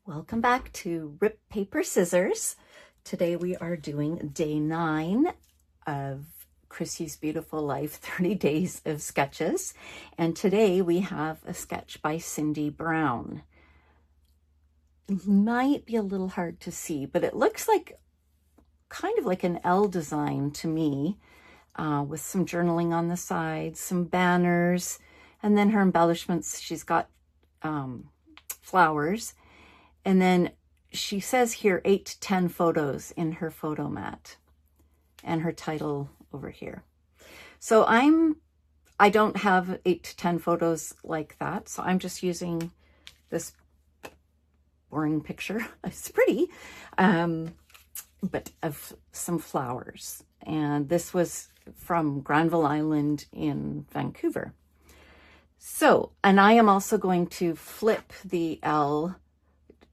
Welcome back to Rip Paper Scissors. Today we are doing day 9 of Chrissy's Beautiful Life 30 Days of Sketches. And today we have a sketch by Cindy Brown. It might be a little hard to see, but it looks like kind of like an L design to me, with some journaling on the sides, some banners, and then her embellishments. She's got flowers. And then she says here 8 to 10 photos in her photo mat and her title over here. So I don't have 8 to 10 photos like that. So I'm just using this boring picture. It's pretty, but of some flowers. And this was from Granville Island in Vancouver. So, and I am also going to flip the L,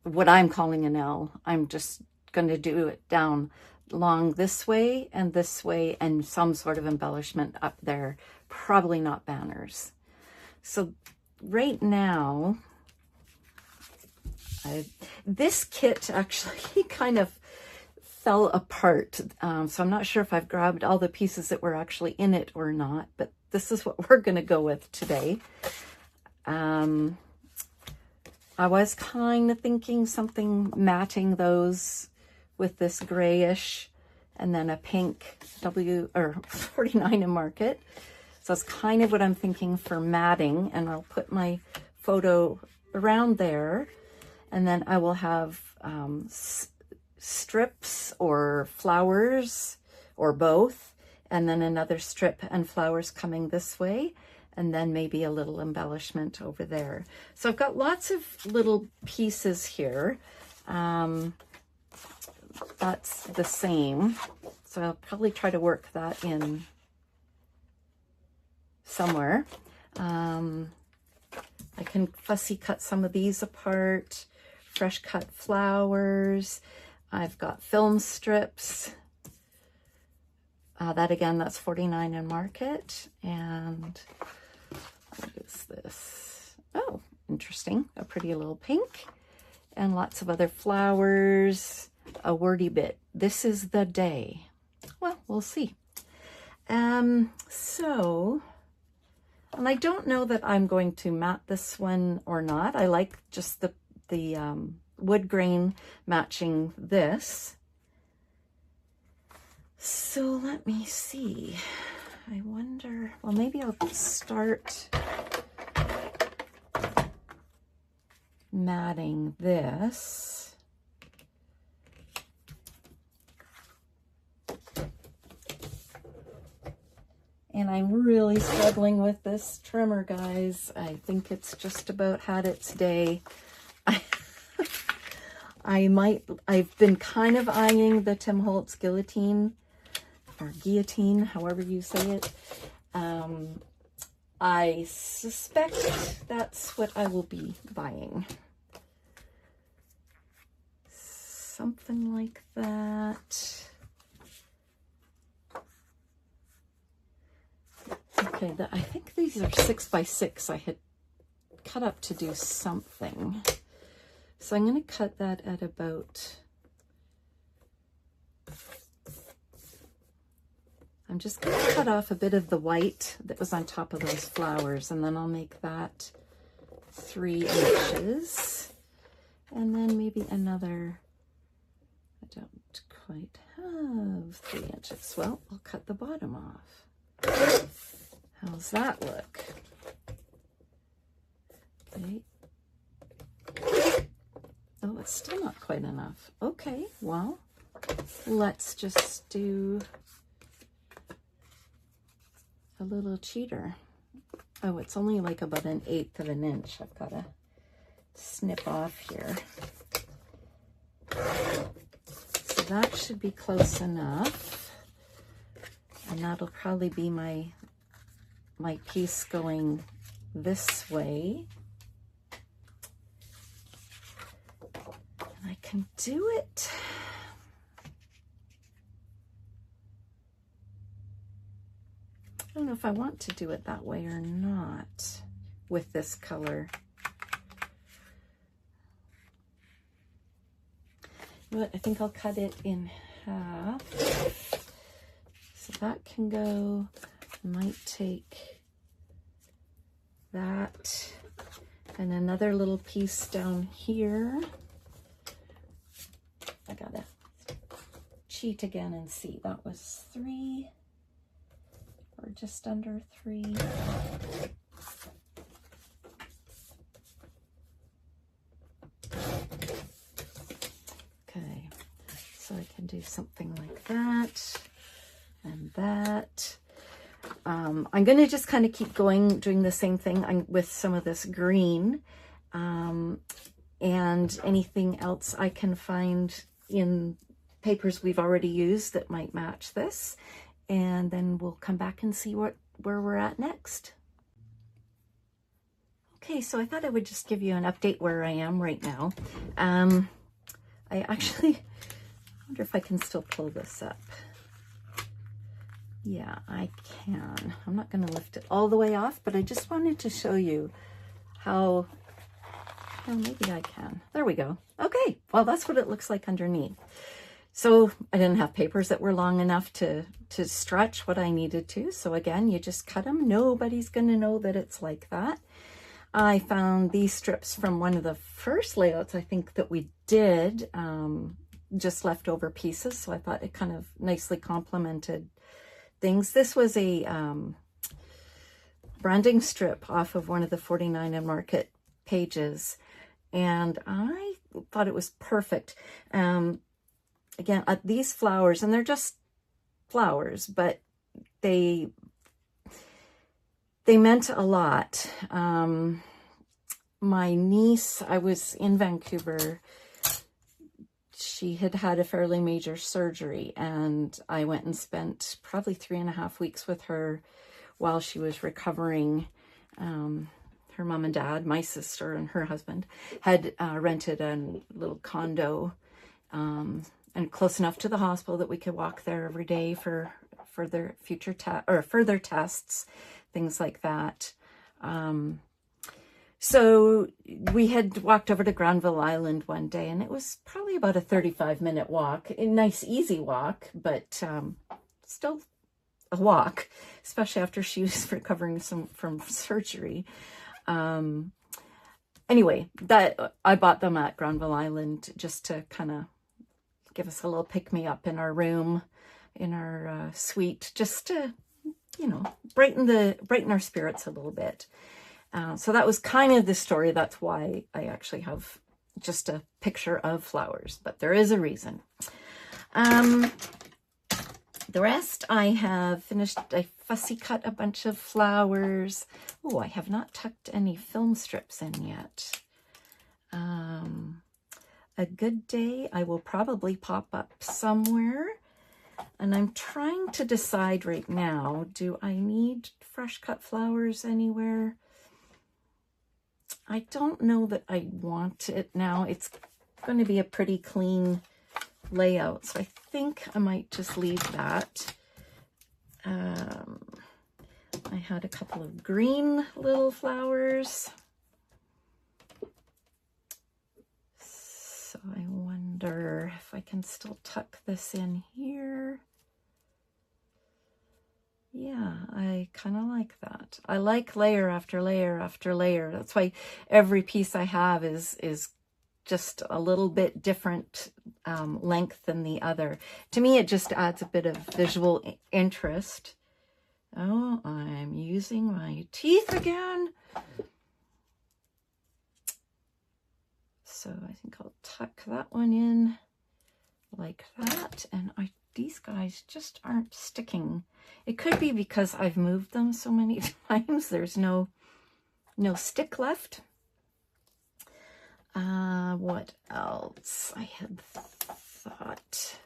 what I'm calling an L. I'm just going to do it down along this way and some sort of embellishment up there, probably not banners. So right now, this kit actually kind of fell apart. So I'm not sure if I've grabbed all the pieces that were actually in it or not, but this is what we're going to go with today. I was kind of thinking something matting those with this grayish and then a pink 49 in Market. So that's kind of what I'm thinking for matting, and I'll put my photo around there, and then I will have strips or flowers or both, and then another strip and flowers coming this way, and then maybe a little embellishment over there. So I've got lots of little pieces here. That's the same. So I'll probably try to work that in somewhere. I can fussy cut some of these apart, fresh cut flowers. I've got film strips. That again, that's 49 in Market. And what is this? Oh, interesting. A pretty little pink. And lots of other flowers. A wordy bit. This is the day. Well, we'll see. So, and I don't know that I'm going to mat this one or not. I like just the wood grain matching this. So let me see. I wonder, well, maybe I'll start matting this. And I'm really struggling with this trimmer, guys. I think it's just about had its day. I've been kind of eyeing the Tim Holtz guillotine, or guillotine, however you say it. I suspect that's what I will be buying. Something like that. Okay, I think these are 6 by 6 I had cut up to do something. So I'm going to cut that at about, I'm just going to cut off a bit of the white that was on top of those flowers, and then I'll make that 3 inches. And then maybe another, I don't quite have 3 inches. Well, I'll cut the bottom off. How's that look? Okay. Oh, it's still not quite enough. Okay, well, let's just do a little cheater. Oh, it's only like about 1/8 of an inch. I've got to snip off here. So that should be close enough. And that'll probably be my piece going this way. I can do it. I don't know if I want to do it that way or not with this color. But I think I'll cut it in half. So that can go. I might take that and another little piece down here. I gotta cheat again and see. That was 3 or just under 3. Okay, so I can do something like that and that. I'm going to just kind of keep going, doing the same thing with some of this green, and anything else I can find in papers we've already used that might match this. And then we'll come back and see where we're at next. Okay, so I thought I would just give you an update where I am right now. I actually wonder if I can still pull this up. Yeah, I can. I'm not going to lift it all the way off, but I just wanted to show you how, well, maybe I can. There we go. Okay, well, that's what it looks like underneath. So I didn't have papers that were long enough to stretch what I needed to. So again, you just cut them. Nobody's going to know that it's like that. I found these strips from one of the first layouts I think that we did, just leftover pieces. So I thought it kind of nicely complemented things. This was a branding strip off of one of the 49 and Market pages, and I thought it was perfect. Again, these flowers, and they're just flowers, but they meant a lot. My niece, I was in Vancouver, she had had a fairly major surgery, and I went and spent probably 3.5 weeks with her while she was recovering. Her mom and dad, my sister and her husband, had rented a little condo, and close enough to the hospital that we could walk there every day for their future further tests, things like that. So we had walked over to Granville Island one day, and it was probably about a 35-minute walk, a nice, easy walk, but still a walk, especially after she was recovering from surgery. Anyway, that I bought them at Granville Island just to kind of give us a little pick-me-up in our room, in our suite, just to, you know, brighten our spirits a little bit. So that was kind of the story. That's why I actually have just a picture of flowers, but there is a reason. The rest I have finished. I fussy cut a bunch of flowers. Oh, I have not tucked any film strips in yet. A good day I will probably pop up somewhere, and I'm trying to decide right now, do I need fresh cut flowers anywhere? I don't know that I want it now. It's going to be a pretty clean layout, so I think I might just leave that. I had a couple of green little flowers, so I wonder if I can still tuck this in here. Yeah, I kind of like that. I like layer after layer after layer. That's why every piece I have is just a little bit different length than the other. To me, it just adds a bit of visual interest. Oh, I'm using my teeth again. So I think I'll tuck that one in like that. And these guys just aren't sticking. It could be because I've moved them so many times. There's no stick left. What else I had thought?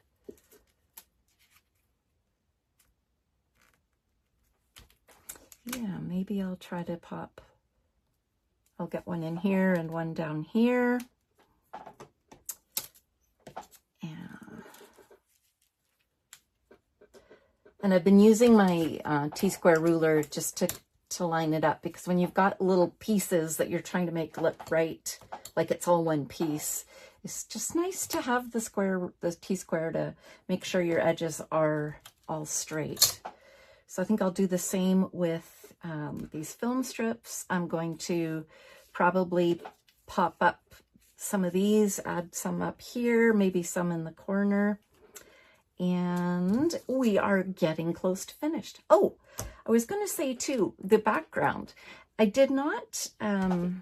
Yeah, maybe I'll try to pop. I'll get one in here and one down here. And I've been using my T-square ruler just to line it up, because when you've got little pieces that you're trying to make look right, like it's all one piece, It's just nice to have the T-square to make sure your edges are all straight. So I think I'll do the same with these film strips. I'm going to probably pop up some of these, add some up here, maybe some in the corner. And we are getting close to finished. Oh, I was going to say too, the background. I did not, I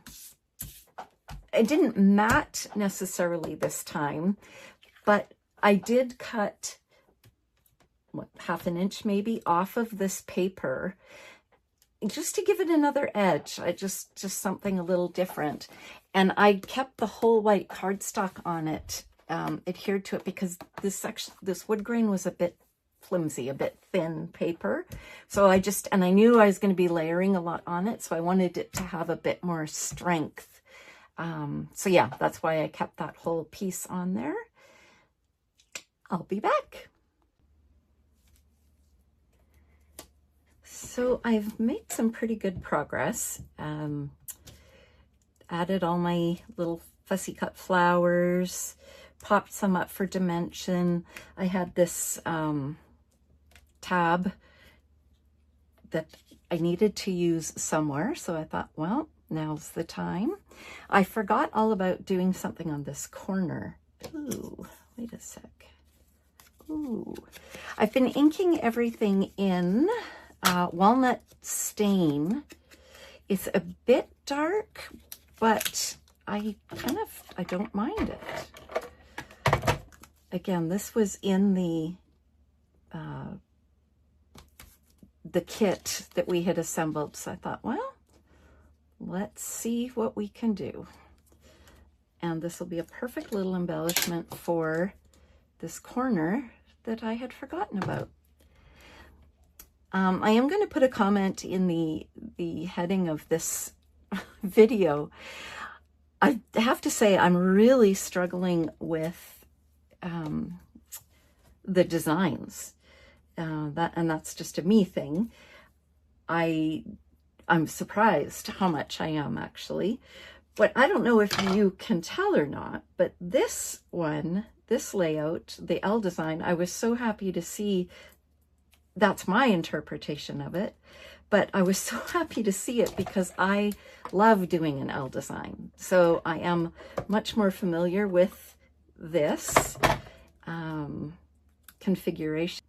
didn't matte necessarily this time, but I did cut, what, 1/2 inch maybe off of this paper just to give it another edge. Just something a little different. And I kept the whole white cardstock on it, adhered to it, because this wood grain was a bit flimsy, a bit thin paper. So and I knew I was going to be layering a lot on it, so I wanted it to have a bit more strength. So yeah, that's why I kept that whole piece on there. I'll be back. So I've made some pretty good progress. Added all my little fussy cut flowers, popped some up for dimension. I had this tab that I needed to use somewhere, so I thought, well, now's the time. I forgot all about doing something on this corner. Ooh, wait a sec. Ooh, I've been inking everything in walnut stain. It's a bit dark, but I don't mind it. Again, this was in the kit that we had assembled, so I thought, well, let's see what we can do. And this will be a perfect little embellishment for this corner that I had forgotten about. I am going to put a comment in the heading of this video. I have to say I'm really struggling with the designs. That's just a me thing. I'm surprised how much I am, actually. But I don't know if you can tell or not, but this one, this layout, the L design, I was so happy to see. That's my interpretation of it, but I was so happy to see it because I love doing an L design. So I am much more familiar with this configuration.